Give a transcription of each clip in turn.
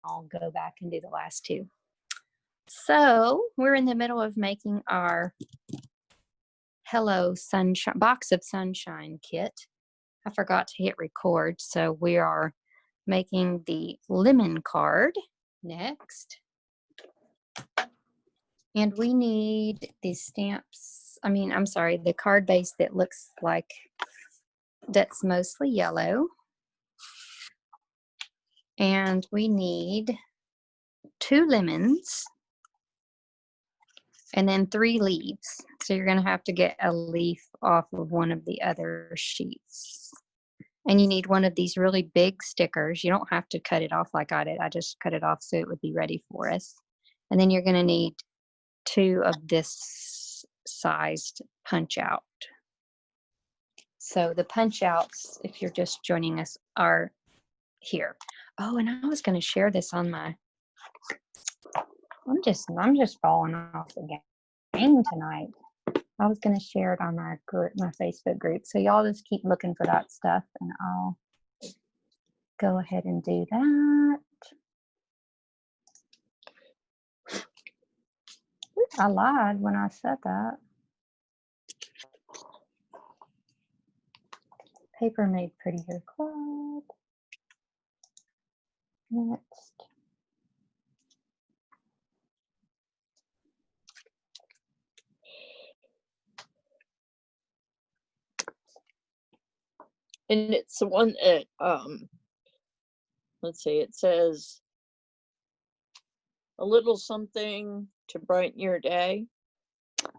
I'll go back and do the last two. So we're in the middle of making our Hello Sunshine Box of Sunshine kit. I forgot to hit record, so we are making the lemon card next. And we need the stamps, I'm sorry, the card base that looks like, that's mostly yellow. And we need 2 lemons and then 3 leaves. So you're going to have to get a leaf off of one of the other sheets. And you need one of these really big stickers. You don't have to cut it off like I did. I just cut it off so it would be ready for us. And then you're going to need 2 of this sized punch out. So the punch outs, if you're just joining us, are here. Oh, and I was going to share this on my, I'm just falling off the game tonight. I was going to share it on my group, my Facebook group. So y'all just keep looking for that stuff and I'll go ahead and do that. I lied when I said that. Paper Made Prettier Club. Next. And it's the one that, let's see, it says a little something to brighten your day.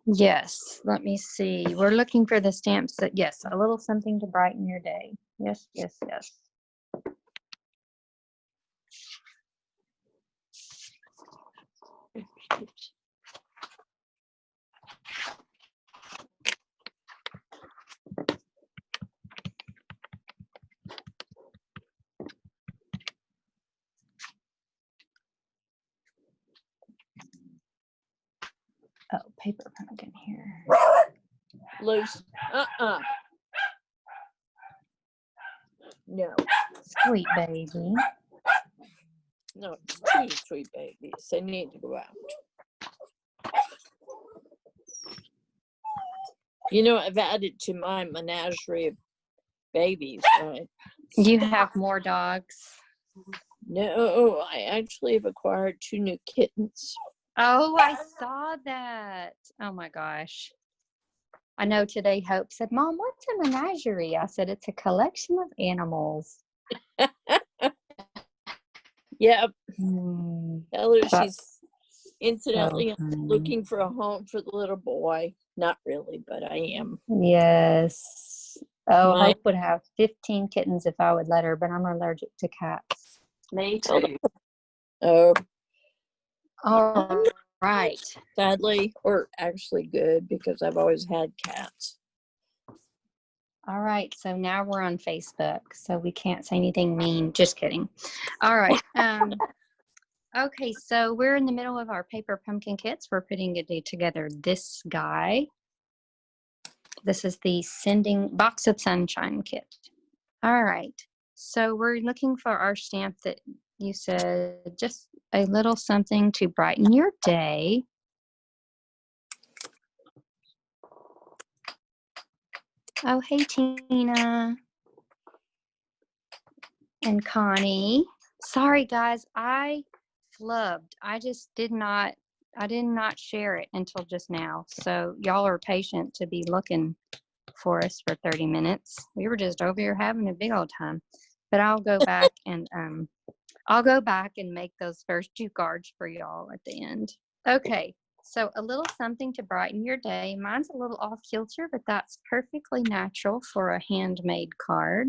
Yes, let me see. We're looking for the stamps that, yes, a little something to brighten your day. Yes, yes, yes. Oops. Oh, paper pumpkin here. Loose. No. Sweet baby. No, 2 sweet babies. They need to go out. You know, I've added to my menagerie of babies, right? You have more dogs? No, I actually have acquired 2 new kittens. Oh, I saw that. Oh my gosh. I know today Hope said, Mom, what's a menagerie? I said, it's a collection of animals. Yep. Tell her That's she's incidentally so looking for a home for the little boy. Not really, but I am. Yes. Oh, My- Hope would have 15 kittens if I would let her, but I'm allergic to cats. Me too. Oh, All right. sadly, or actually good, because I've always had cats. All right. So now we're on Facebook, so we can't say anything mean. Just kidding. All right. Okay, so we're in the middle of our paper pumpkin kits. We're putting it together this guy. This is the Sending Box of Sunshine kit. All right. So we're looking for our stamp that you said just a little something to brighten your day. Oh, hey, Tina and Connie. Sorry, guys, I flubbed. I did not share it until just now. So y'all are patient to be looking for us for 30 minutes. We were just over here having a big old time. But I'll go back and make those first 2 cards for y'all at the end. Okay. So a little something to brighten your day. Mine's a little off kilter, but that's perfectly natural for a handmade card.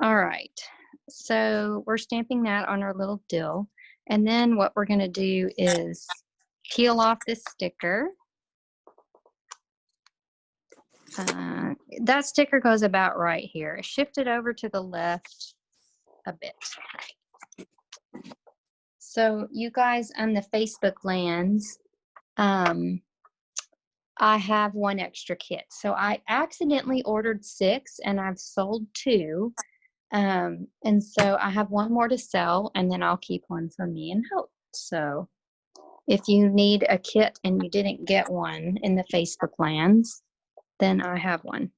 All right. So we're stamping that on our little dill. And then what we're going to do is peel off this sticker. That sticker goes about right here. Shift it over to the left a bit. So you guys on the Facebook lands, I have 1 extra kit. So I accidentally ordered 6 and I've sold 2. And so I have one more to sell, and then I'll keep one for me and Hope. So if you need a kit and you didn't get one in the Facebook lands, then I have one.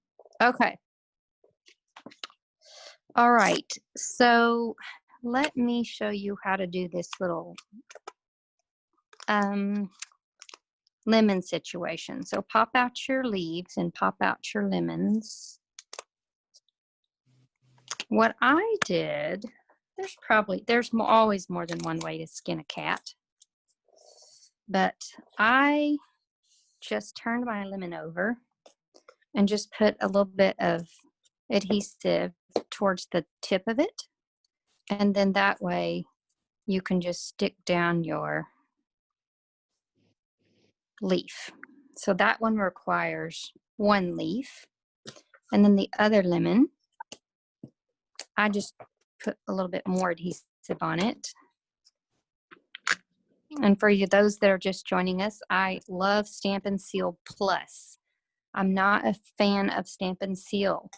Okay. All right. So let me show you how to do this little lemon situation. So pop out your leaves and pop out your lemons. What I did, there's always more than one way to skin a cat. But I just turned my lemon over and just put a little bit of adhesive towards the tip of it. And then that way you can just stick down your leaf. So that one requires one leaf. And then the other lemon, I just put a little bit more adhesive on it. And for you, those that are just joining us, I love Stamp and Seal Plus. I'm not a fan of Stamp and Seal,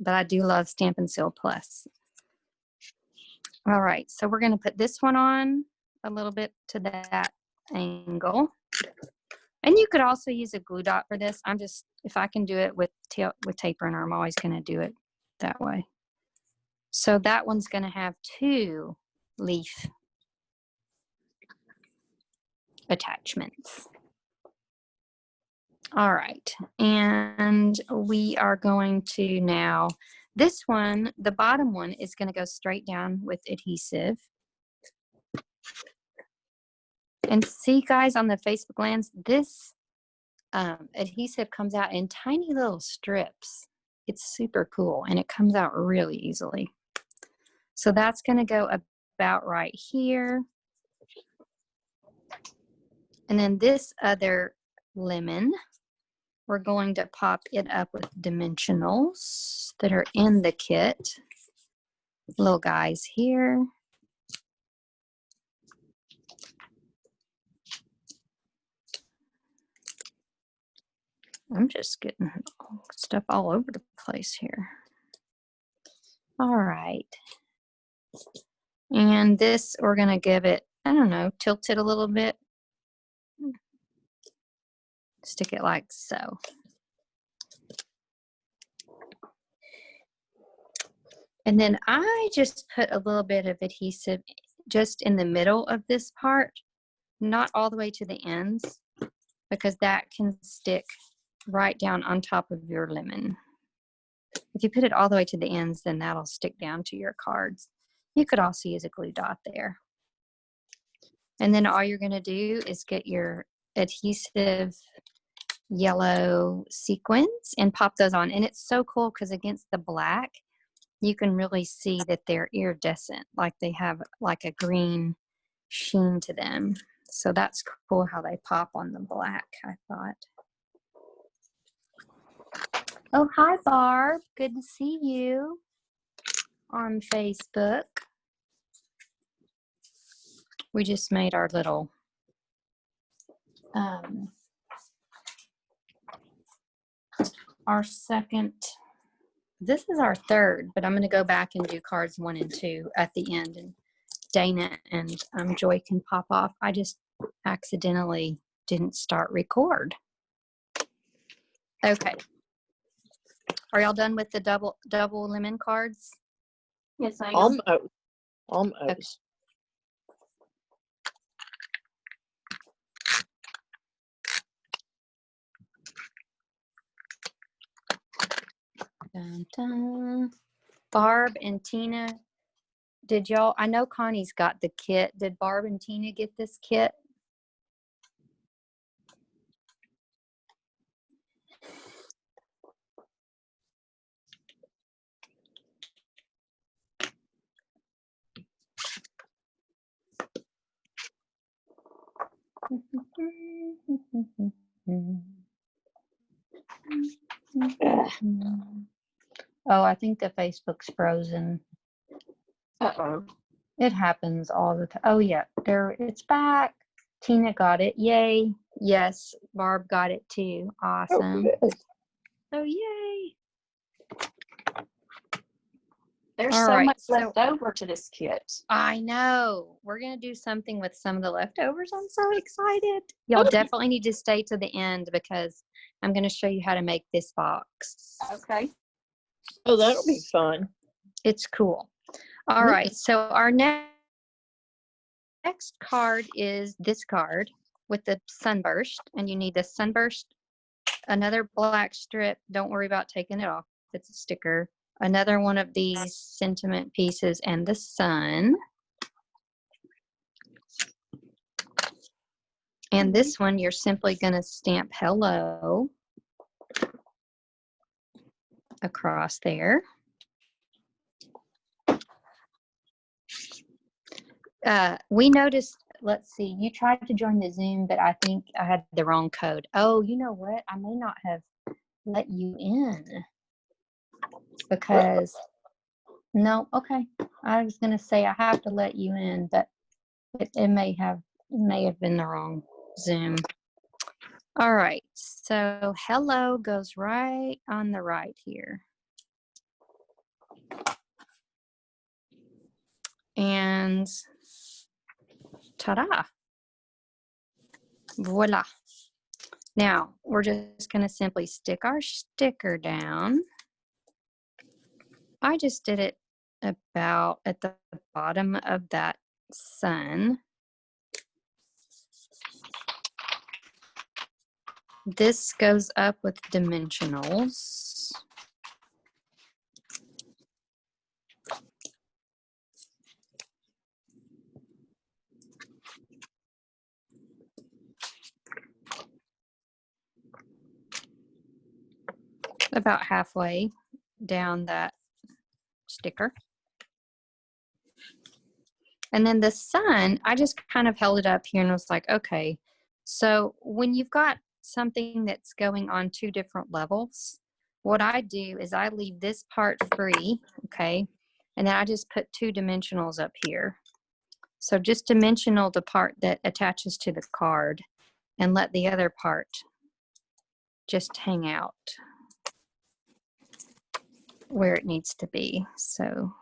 but I do love Stamp and Seal Plus. All right, so we're going to put this one on a little bit to that angle. And you could also use a glue dot for this. If I can do it with tape runner, I'm always going to do it that way. So that one's going to have 2 leaf attachments. All right, and we are going to now, this one, the bottom one is going to go straight down with adhesive. And see, guys, on the Facebook lands, this adhesive comes out in tiny little strips. It's super cool, and it comes out really easily. So that's going to go about right here. And then this other lemon, we're going to pop it up with dimensionals that are in the kit. Little guys here. I'm just getting stuff all over the place here. All right. And this, we're going to give it, I don't know, tilt it a little bit. Stick it like so. And then I just put a little bit of adhesive just in the middle of this part, not all the way to the ends, because that can stick right down on top of your lemon. If you put it all the way to the ends, then that'll stick down to your cards. You could also use a glue dot there. And then all you're going to do is get your adhesive yellow sequins and pop those on. And it's so cool because against the black, you can really see that they're iridescent, like they have like a green sheen to them. So that's cool how they pop on the black, I thought. Oh, hi, Barb. Good to see you on Facebook. We just made our little our second, this is our third, but I'm going to go back and do cards 1 and 2 at the end, and Dana and Joy can pop off. I just accidentally didn't start record. Okay. Are y'all done with the double lemon cards? Yes, I am. Almost. Almost. Okay. Dun, dun. Barb and Tina, did y'all, I know Connie's got the kit. Did Barb and Tina get this kit? Oh, I think the Facebook's frozen. Uh-oh. It happens all the time. Oh yeah, it's back. Tina got it. Yay. Yes, Barb got it too. Awesome. Oh, good. Oh, yay. There's All so right, much so left over to this kit. I know we're gonna do something with some of the leftovers. I'm so excited. Y'all Oh. definitely need to stay to the end because I'm gonna show you how to make this box. Okay. Oh, that'll be fun. It's cool. All right, so our next card is this card with the Sunburst, and you need the Sunburst, another black strip. Don't worry about taking it off. It's a sticker. Another one of these sentiment pieces and the sun. And this one, you're simply going to stamp hello across there. We noticed, let's see, you tried to join the Zoom, but I think I had the wrong code. Oh, you know what? I may not have let you in because, no, okay. I was going to say I have to let you in, but it may have been the wrong Zoom. All right, so hello goes right on the right here. And ta-da, voila. Now, we're just gonna simply stick our sticker down. I just did it about at the bottom of that sun. This goes up with dimensionals. About halfway down that sticker. And then the sun, I just kind of held it up here and was like, okay, so when you've got something that's going on two different levels, what I do is I leave this part free, okay? And then I just put two dimensionals up here. So just dimensional the part that attaches to the card and let the other part just hang out where it needs to be. So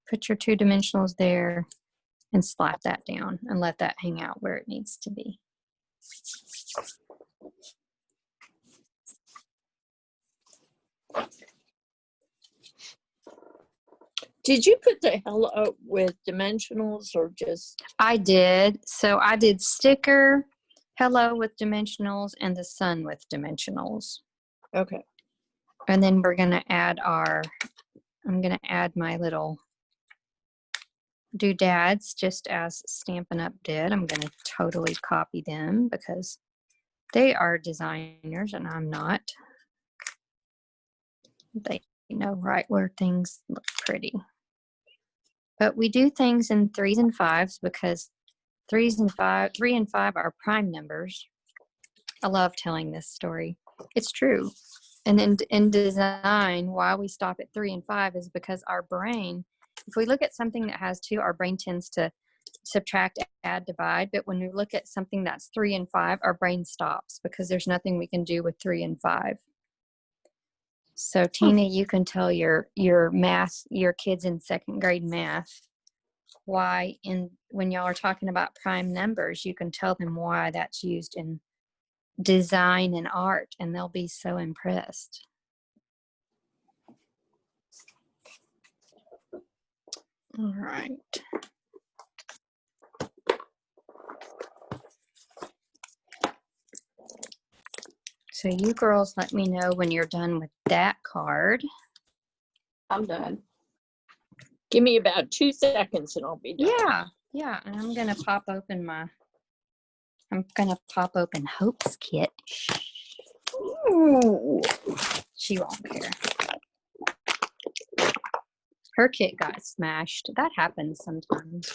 put your two dimensionals there and slap that down and let that hang out where it needs to be. Did you put the hello with dimensionals or just? I did. So I did sticker, hello with dimensionals, and the sun with dimensionals. Okay. And then we're going to add I'm going to add my little doodads just as Stampin' Up! Did. I'm going to totally copy them because they are designers and I'm not. They know right where things look pretty. But we do things in 3s and 5s because 3 and 5 are prime numbers. I love telling this story. It's true. And then in design, why we stop at 3 and 5 is because our brain, if we look at something that has 2, our brain tends to subtract, add, divide. But when we look at something that's 3 and 5, our brain stops because there's nothing we can do with 3 and 5. So Tina, you can tell your kids in 2nd grade math why when y'all are talking about prime numbers, you can tell them why that's used in design and art, and they'll be so impressed. All right. So you girls let me know when you're done with that card. I'm done. Give me about 2 seconds and I'll be done. Yeah. And I'm gonna pop open Hope's kit. Ooh. She won't care. Her kit got smashed. That happens sometimes.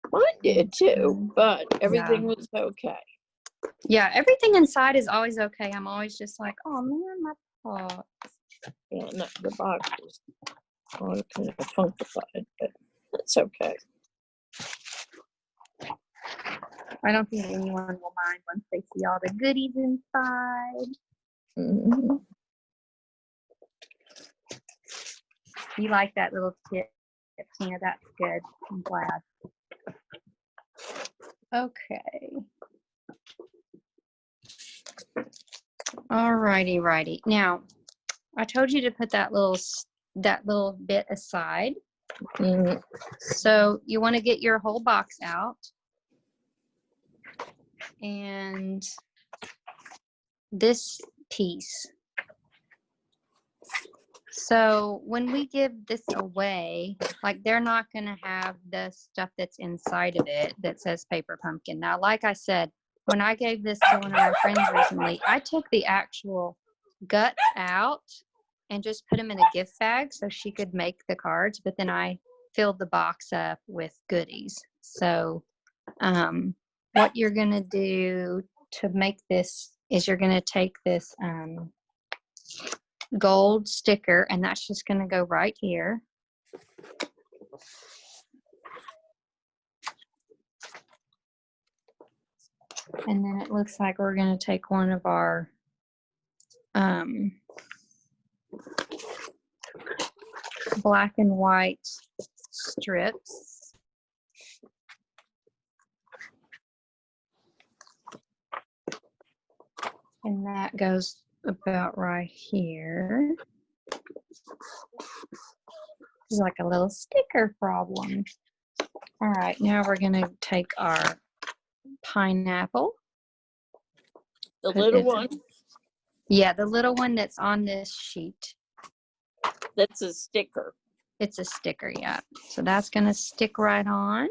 Mine did too, but everything was okay. Yeah, everything inside is always okay. I'm always just like, oh man, my pot. Yeah, no, the box was all kind of funkified, but that's okay. I don't think anyone will mind once they see all the goodies inside. Mm-hmm. You like that little tip, Tina? That's good. I'm glad. Okay. All righty. Now, I told you to put that little bit aside. Mhm. So you want to get your whole box out. And this piece. So when we give this away, like they're not going to have the stuff that's inside of it that says paper pumpkin. Now, like I said, when I gave this to one of my friends recently, I took the actual guts out and just put them in a gift bag so she could make the cards, but then I filled the box up with goodies. So what you're going to do to make this is you're going to take this gold sticker, and that's just going to go right here. And then it looks like we're going to take one of our black and white strips. And that goes about right here. It's like a little sticker problem. All right, now we're going to take our pineapple. The little one? Yeah, the little one that's on this sheet. That's a sticker. It's a sticker, yeah. So that's going to stick right on.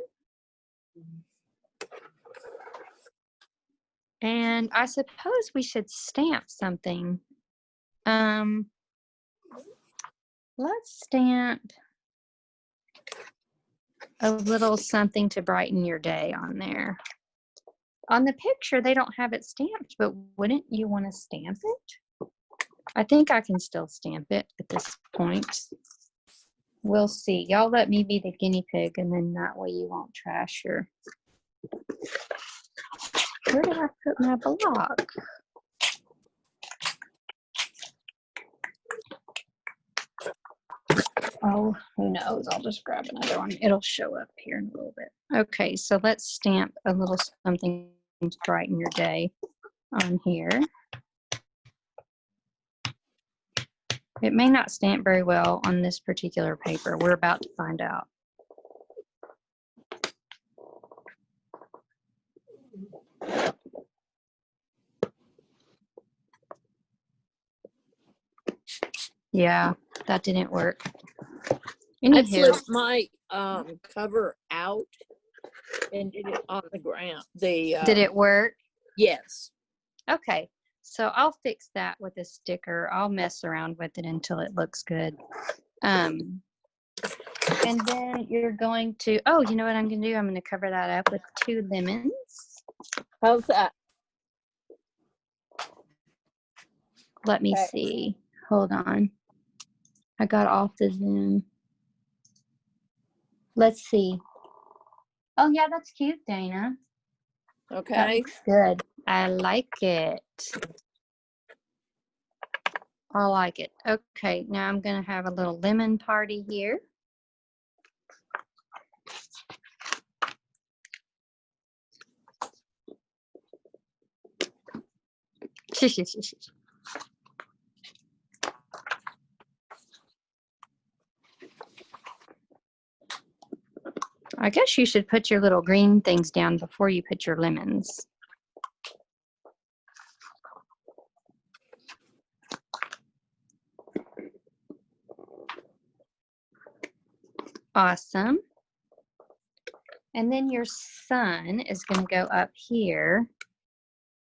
And I suppose we should stamp something. Let's stamp a little something to brighten your day on there. On the picture, they don't have it stamped, but wouldn't you want to stamp it? I think I can still stamp it at this point. We'll see. Y'all let me be the guinea pig, and then that way you won't trash your... Where did I put my block? Oh, who knows? I'll just grab another one. It'll show up here in a little bit. Okay, so let's stamp a little something to brighten your day on here. It may not stamp very well on this particular paper. We're about to find out. Yeah, that didn't work. I Anywho, flipped my cover out and did it on the ground. did it work? Yes. Okay, so I'll fix that with a sticker. I'll mess around with it until it looks good. And then you're going to, oh, you know what I'm going to do? I'm going to cover that up with 2 lemons. How's that? Let me Okay. see. Hold on. I got off the Zoom. Let's see. Oh, yeah, that's cute, Dana. That Okay. looks good. I like it. I like it. Okay, now I'm going to have a little lemon party here. I guess you should put your little green things down before you put your lemons. Awesome. And then your sun is going to go up here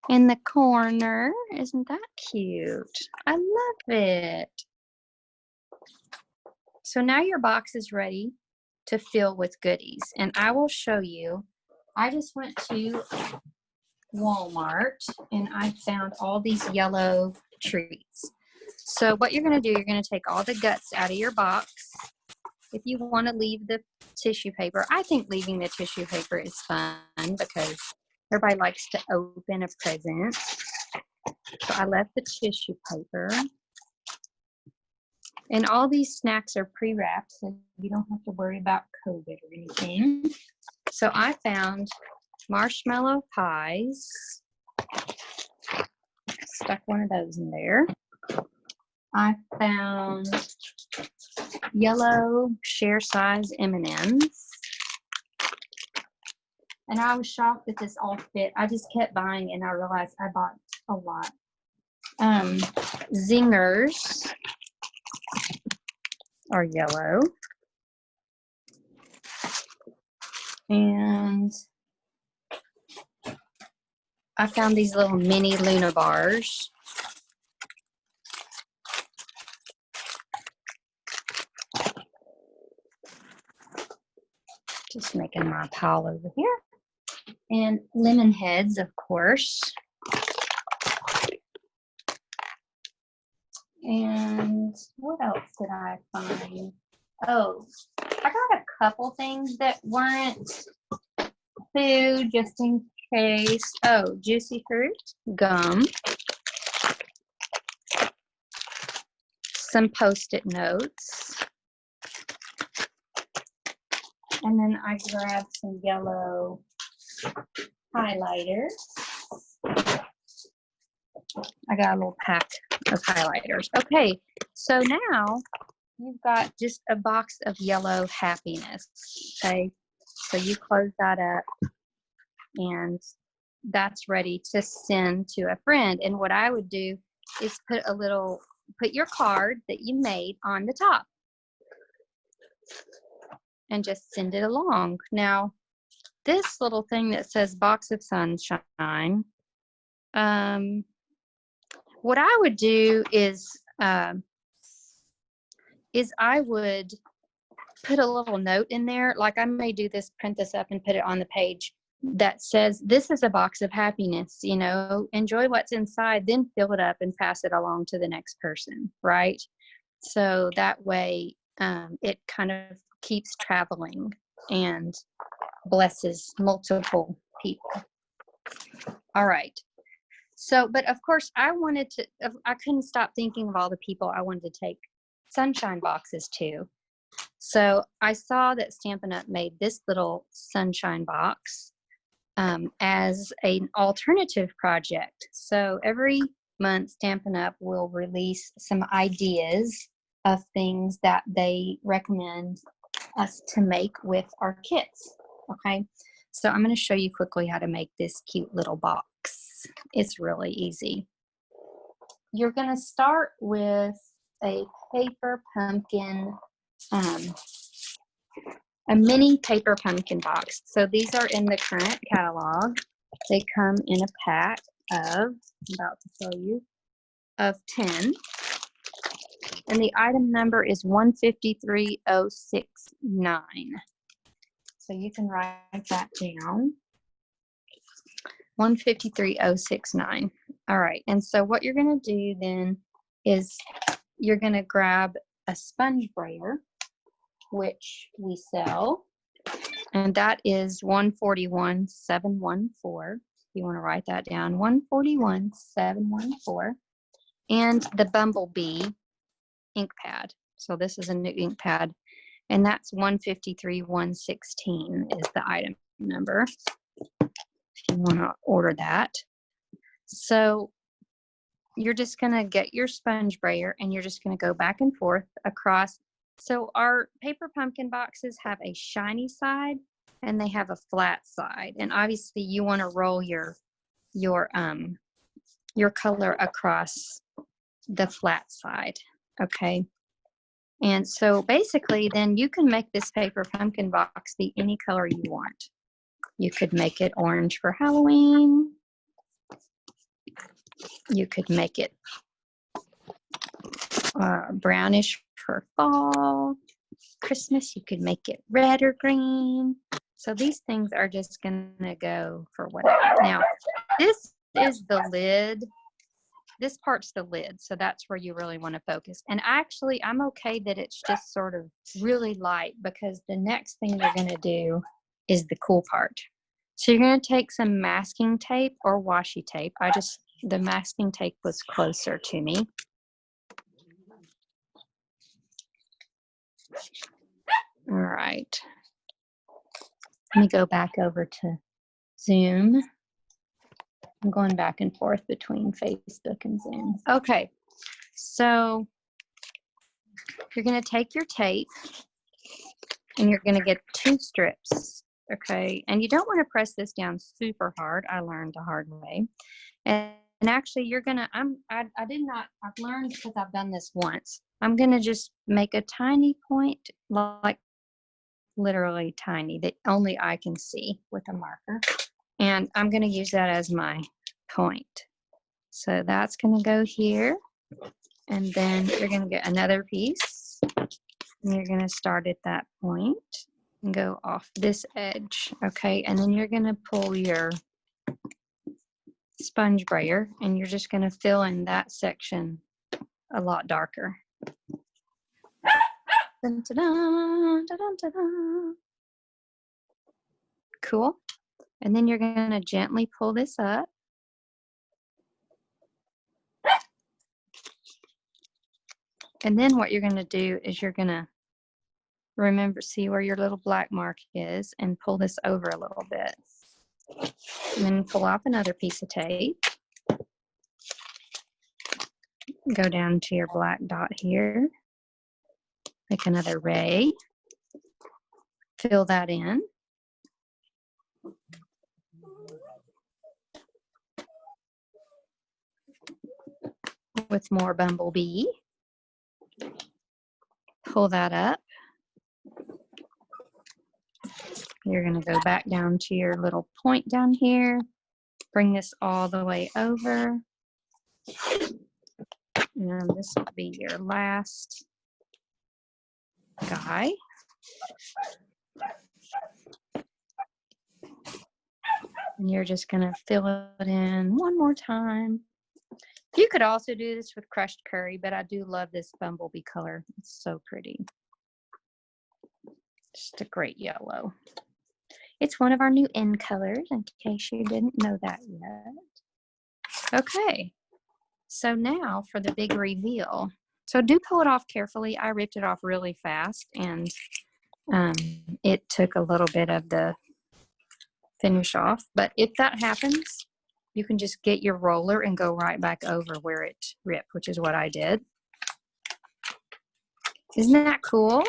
in the corner. Isn't that cute? I love it. So now your box is ready to fill with goodies. And I will show you. I just went to Walmart and I found all these yellow treats. So what you're going to do, you're going to take all the guts out of your box. If you want to leave the tissue paper, I think leaving the tissue paper is fun because everybody likes to open a present. So I left the tissue paper. And all these snacks are pre-wrapped, so you don't have to worry about COVID or anything. So I found marshmallow pies. Stuck one of those in there. I found yellow share size M&Ms. And I was shocked that this all fit. I just kept buying and I realized I bought a lot. Zingers are yellow. And I found these little mini Luna bars. Just making my pile over here. And lemon heads, of course. And what else did I find? Oh, I got a couple things that weren't food just in case. Oh, juicy fruit, gum, some Post-it notes. And then I grabbed some yellow highlighters. I got a little pack of highlighters. Okay, so now you've got just a box of yellow happiness. Okay, so you close that up and that's ready to send to a friend. And what I would do is put your card that you made on the top and just send it along. Now, this little thing that says box of sunshine, what I would do is I would put a little note in there. Like I may do this, print this up and put it on the page that says, this is a box of happiness, you know, enjoy what's inside, then fill it up and pass it along to the next person, right? So that way it kind of keeps traveling and blesses multiple people. All right. So, but of course I couldn't stop thinking of all the people I wanted to take sunshine boxes to. So I saw that Stampin' Up! Made this little sunshine box as an alternative project. So every month Stampin' Up! Will release some ideas of things that they recommend us to make with our kits. Okay, so I'm going to show you quickly how to make this cute little box. It's really easy. You're going to start with a paper pumpkin, a mini paper pumpkin box. So these are in the current catalog. They come in a pack of, I'm about to show you, of 10. And the item number is 153069. So you can write that down. 153069. All right. And so what you're going to do then is you're going to grab a sponge brayer, which we sell, and that is 141714. You want to write that down, 141714. And the Bumblebee Ink Pad. So this is a new ink pad, and that's 153116 is the item number if you want to order that. So you're just going to get your sponge brayer and you're just going to go back and forth across. So our paper pumpkin boxes have a shiny side and they have a flat side, and obviously you want to roll your color across the flat side. Okay, and so basically then you can make this paper pumpkin box be any color you want. You could make it orange for Halloween. You could make it brownish for fall. Christmas, you could make it red or green. So these things are just gonna go for whatever. Now, this is the lid. This part's the lid, so that's where you really want to focus. And actually, I'm okay that it's just sort of really light, because the next thing you're going to do is the cool part. So you're going to take some masking tape or washi tape. The masking tape was closer to me. All right. Let me go back over to Zoom. I'm going back and forth between Facebook and Zoom. Okay, so you're going to take your tape and you're going to get 2 strips. Okay, and you don't want to press this down super hard. I learned the hard way. And actually, you're gonna. I've learned because I've done this once. I'm gonna just make a tiny point, like literally tiny, that only I can see with a marker. And I'm gonna use that as my point. So that's gonna go here, and then you're gonna get another piece, and you're gonna start at that point and go off this edge. Okay, and then you're gonna pull your sponge brayer and you're just going to fill in that section a lot darker. Dun, dun, dun, dun, dun, dun. Cool. And then you're going to gently pull this up. And then what you're going to do is you're going to remember, see where your little black mark is, and pull this over a little bit. And then pull off another piece of tape. Go down to your black dot here. Make another ray. Fill that in. With more Bumblebee. Pull that up. You're going to go back down to your little point down here. Bring this all the way over. And this will be your last guy. And you're just going to fill it in one more time. You could also do this with crushed curry, but I do love this Bumblebee color. It's so pretty. Just a great yellow. It's one of our new in colors, in case you didn't know that yet. Okay, so now for the big reveal. So do pull it off carefully. I ripped it off really fast, and it took a little bit of the finish off. But if that happens, you can just get your roller and go right back over where it ripped, which is what I did. Isn't that cool?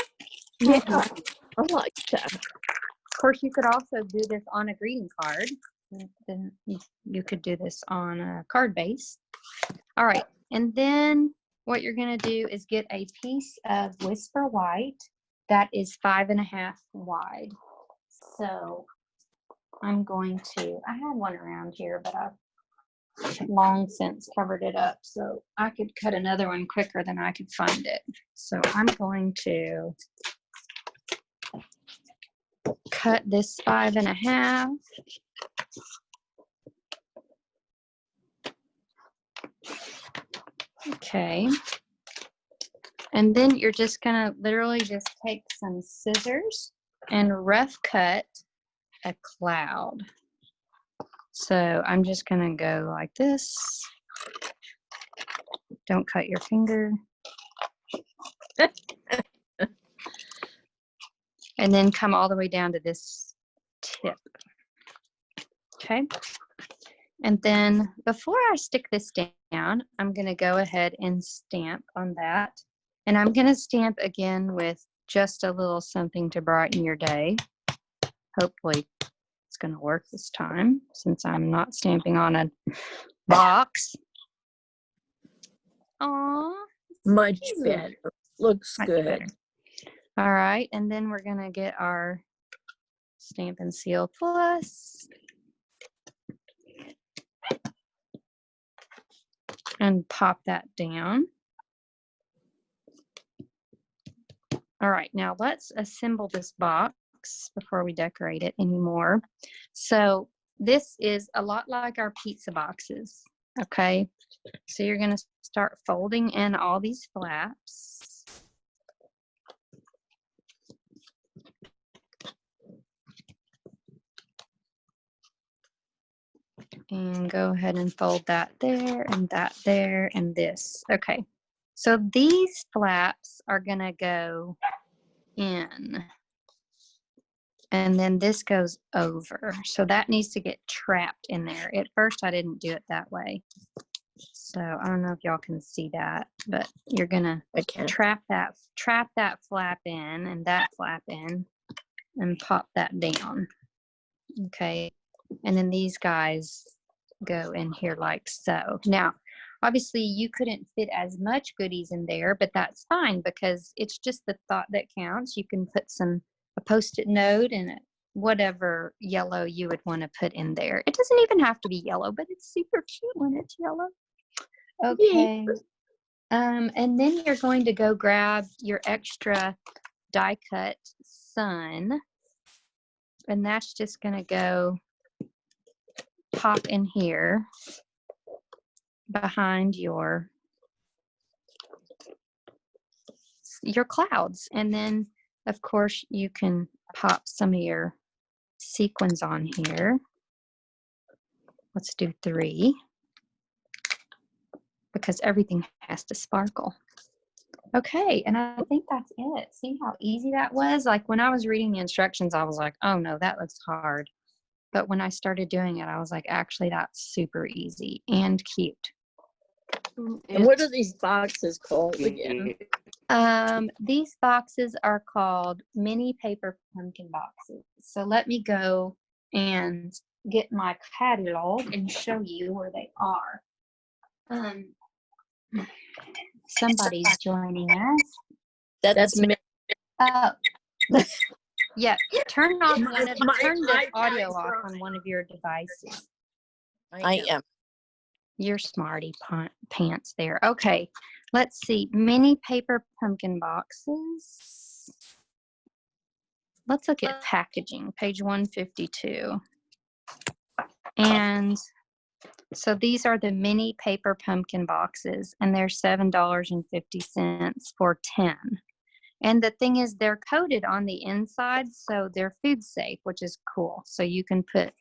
Yeah, I like that. Of course, you could also do this on a greeting card. Then you could do this on a card base. All right, and then what you're going to do is get a piece of Whisper White that is 5.5 wide. So I'm going to, I had one around here, but I've long since covered it up. So I could cut another one quicker than I could find it. So I'm going to cut this 5.5. Okay. And then you're just gonna literally just take some scissors and rough cut a cloud. So I'm just gonna go like this. Don't cut your finger. And then come all the way down to this tip. Okay. And then before I stick this down, I'm going to go ahead and stamp on that. And I'm going to stamp again with just a little something to brighten your day. Hopefully it's going to work this time, since I'm not stamping on a box. Aww. Much better. Looks Much good. better. All right, and then we're going to get our Stampin' Seal Plus. And pop that down. All right, now let's assemble this box before we decorate it anymore. So this is a lot like our pizza boxes, okay? So you're gonna start folding in all these flaps. And go ahead and fold that there and that there and this. Okay, so these flaps are gonna go in. And then this goes over. So that needs to get trapped in there. At first, I didn't do it that way. So I don't know if y'all can see that, but you're gonna trap that flap in and that flap in and pop that down. Okay. And then these guys go in here like so. Now, obviously you couldn't fit as much goodies in there, but that's fine because it's just the thought that counts. You can put a Post-it note and whatever yellow you would want to put in there. It doesn't even have to be yellow, but it's super cute when it's yellow. Okay. And then you're going to go grab your extra die cut sun, and that's just going to go pop in here behind your clouds. And then of course you can pop some of your sequins on here. Let's do 3 because everything has to sparkle. Okay, and I think that's it. See how easy that was? Like when I was reading the instructions, I was like, oh no, that looks hard. But when I started doing it, I was like, actually, that's super easy and cute. And what are these boxes called again? These boxes are called mini paper pumpkin boxes. So let me go and get my catalog and show you where they are. Somebody's joining us. That's me. Yeah, turn off My turn the iPad audio is off on. on one of your devices. I am. You're smarty pants there. Okay, let's see. Mini paper pumpkin boxes. Let's look at packaging, page 152. And so these are the mini paper pumpkin boxes, and they're $7.50 for 10. And the thing is, they're coated on the inside, so they're food safe, which is cool. So you can put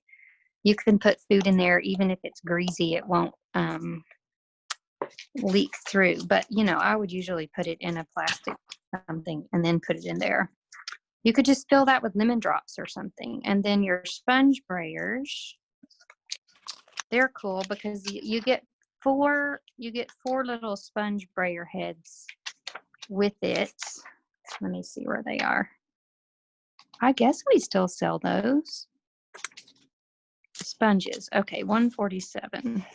food in there, even if it's greasy, it won't leak through. But you know, I would usually put it in a plastic something and then put it in there. You could just fill that with lemon drops or something. And then your sponge brayers, they're cool because you get 4 little sponge brayer heads with it. Let me see where they are. I guess we still sell those. Sponges. Okay, 147.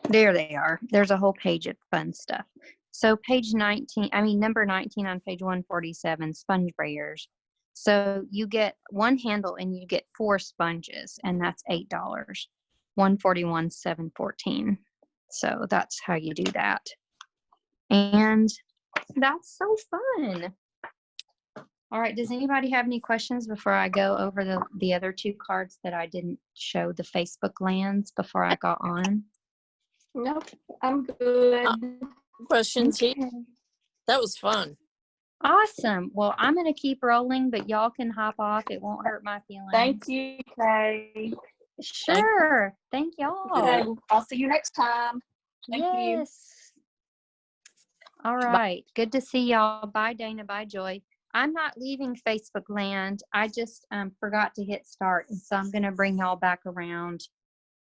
There they are. There's a whole page of fun stuff. So number 19 on page 147, sponge brayers. So you get 1 handle and you get 4 sponges, and that's $8. 141, 714. So that's how you do that. And that's so fun. All right, does anybody have any questions before I go over the other 2 cards that I didn't show the Facebook lands before I got on? Nope, I'm good. Questions here? Okay. That was fun. Awesome. Well, I'm going to keep rolling, but y'all can hop off. It won't hurt my feelings. Thank you, Kay. Sure. Thank y'all. Okay, I'll see you next time. Thank you. Yes. All right. Good to see y'all. Bye, Dana. Bye, Joy. I'm not leaving Facebook land. I just forgot to hit start. And so I'm going to bring y'all back around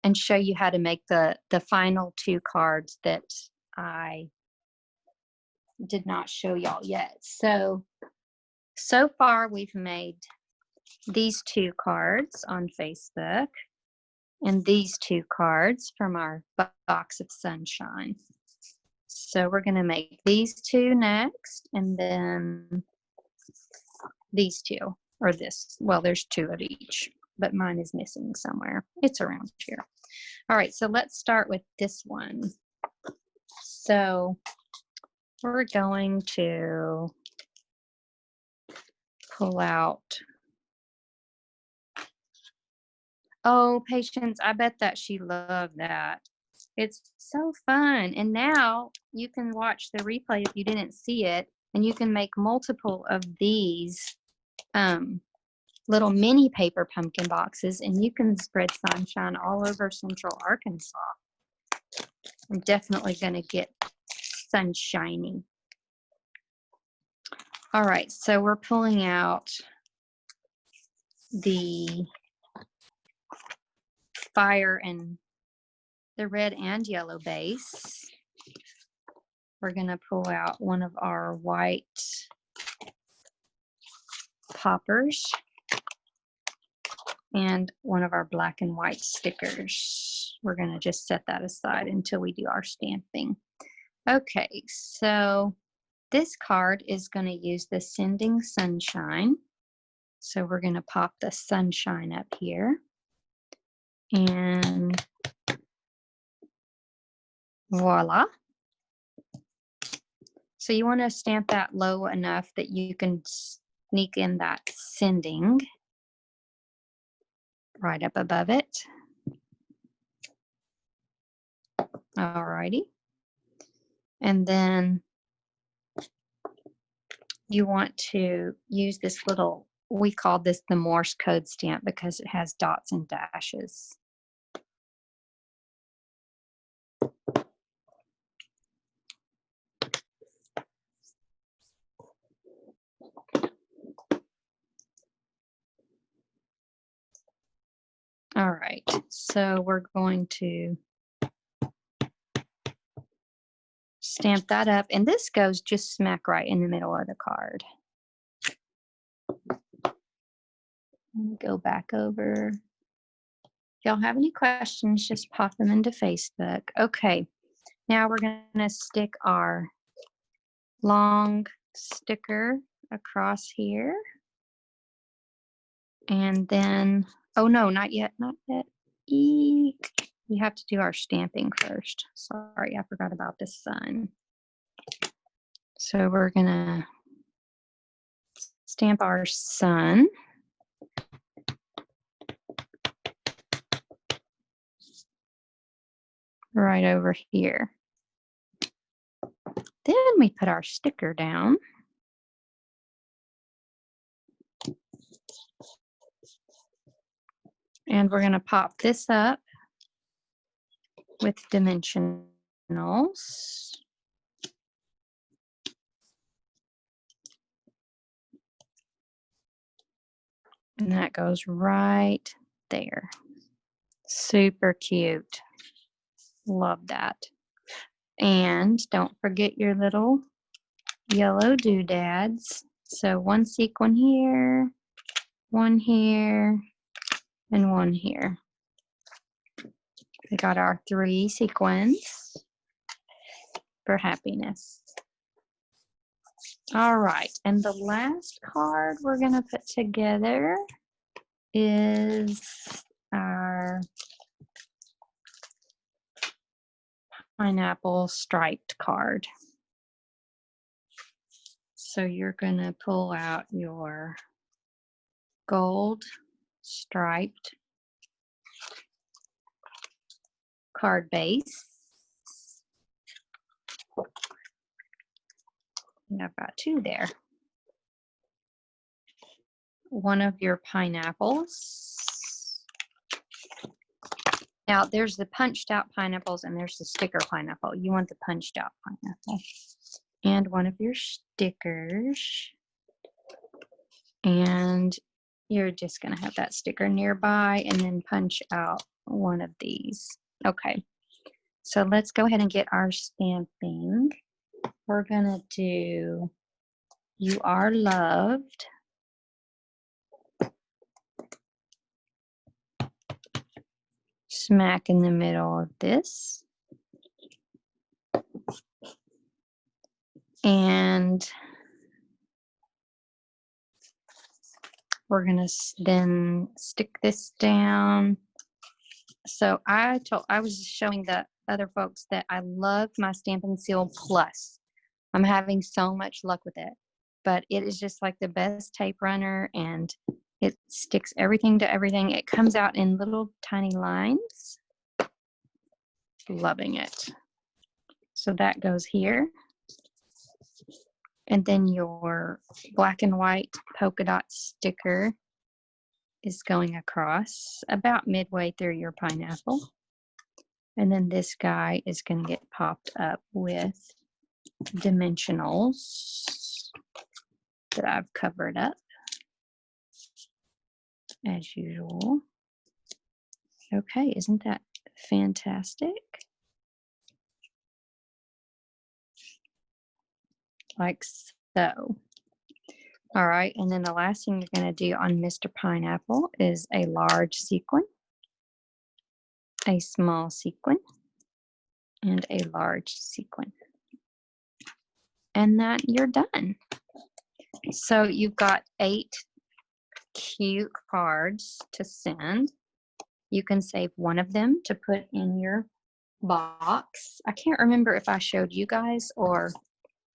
and show you how to make the final 2 cards that I did not show y'all yet. So far we've made these 2 cards on Facebook and these 2 cards from our box of sunshine. So we're going to make these 2 next, and then these 2, or this. Well, there's 2 of each, but mine is missing somewhere. It's around here. All right, so let's start with this one. So we're going to pull out. Oh, Patience, I bet that she loved that. It's so fun. And now you can watch the replay if you didn't see it, and you can make multiple of these little mini paper pumpkin boxes, and you can spread sunshine all over Central Arkansas. I'm definitely going to get sunshiny. All right, so we're pulling out the fire and the red and yellow base. We're going to pull out one of our white poppers and one of our black and white stickers. We're going to just set that aside until we do our stamping. Okay, so this card is going to use the Sending Sunshine. So we're going to pop the sunshine up here. And voila. So you want to stamp that low enough that you can sneak in that sending right up above it. Alrighty. And then you want to use this little, we call this the Morse code stamp because it has dots and dashes. All right, so we're going to stamp that up, and this goes just smack right in the middle of the card. Let me go back over. If y'all have any questions, just pop them into Facebook. Okay, now we're going to stick our long sticker across here. And then, oh no, not yet, not yet. Eek. We have to do our stamping first. Sorry, I forgot about the sun. So we're gonna stamp our sun. Right over here. Then we put our sticker down. And we're gonna pop this up with dimensionals. And that goes right there. Super cute. Love that. And don't forget your little yellow doodads. So one sequin here, one here, and one here. We got our 3 sequins for happiness. All right, and the last card we're gonna put together is our pineapple striped card. So you're gonna pull out your gold striped card base. And I've got 2 there. One of your pineapples. Now there's the punched out pineapples and there's the sticker pineapple. You want the punched out pineapple. And one of your stickers. And you're just gonna have that sticker nearby and then punch out one of these. Okay, so let's go ahead and get our stamping. We're gonna do You Are Loved. Smack in the middle of this. And we're gonna then stick this down. So I was showing the other folks that I love my Stampin' Seal Plus. I'm having so much luck with it, but it is just like the best tape runner and it sticks everything to everything. It comes out in little tiny lines. Loving it. So that goes here. And then your black and white polka dot sticker is going across about midway through your pineapple. And then this guy is going to get popped up with dimensionals that I've covered up as usual. Okay, isn't that fantastic? Like so. All right, and then the last thing you're going to do on Mr. Pineapple is a large sequin, a small sequin, and a large sequin. And that you're done. So you've got 8 cute cards to send. You can save one of them to put in your box. I can't remember if I showed you guys or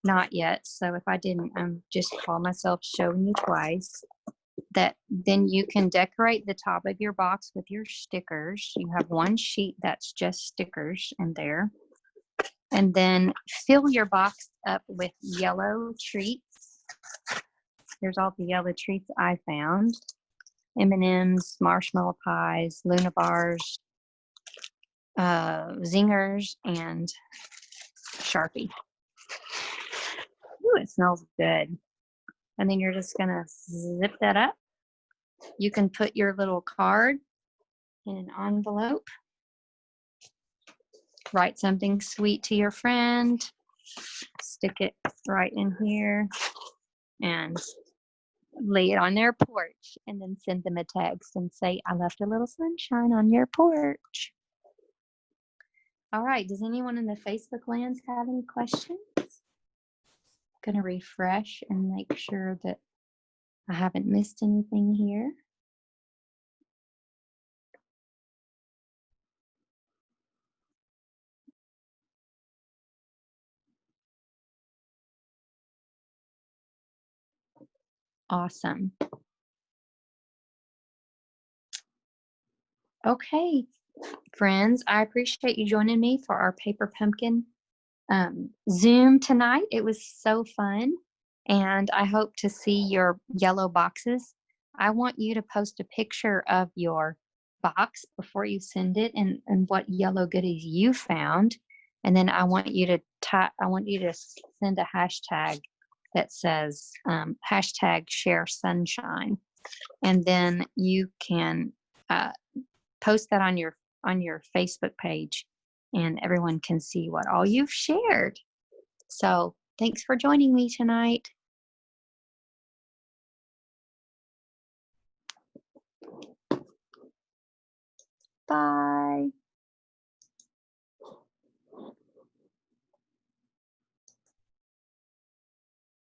not yet. So if I didn't, I'm just call myself showing you twice. That then you can decorate the top of your box with your stickers. You have one sheet that's just stickers in there. And then fill your box up with yellow treats. Here's all the yellow treats I found. M&Ms, marshmallow pies, Luna bars, zingers, and Sharpie. Ooh, it smells good. And then you're just gonna zip that up. You can put your little card in an envelope. Write something sweet to your friend. Stick it right in here and lay it on their porch, and then send them a text and say, I left a little sunshine on your porch. All right, does anyone in the Facebook lands have any questions? Gonna refresh and make sure that I haven't missed anything here. Awesome. Okay, friends, I appreciate you joining me for our Paper Pumpkin Zoom tonight. It was so fun, and I hope to see your yellow boxes. I want you to post a picture of your box before you send it, and what yellow goodies you found. And then I want you to send a hashtag that says hashtag share sunshine, and then you can post that on your Facebook page, and everyone can see what all you've shared. So thanks for joining me tonight. Bye.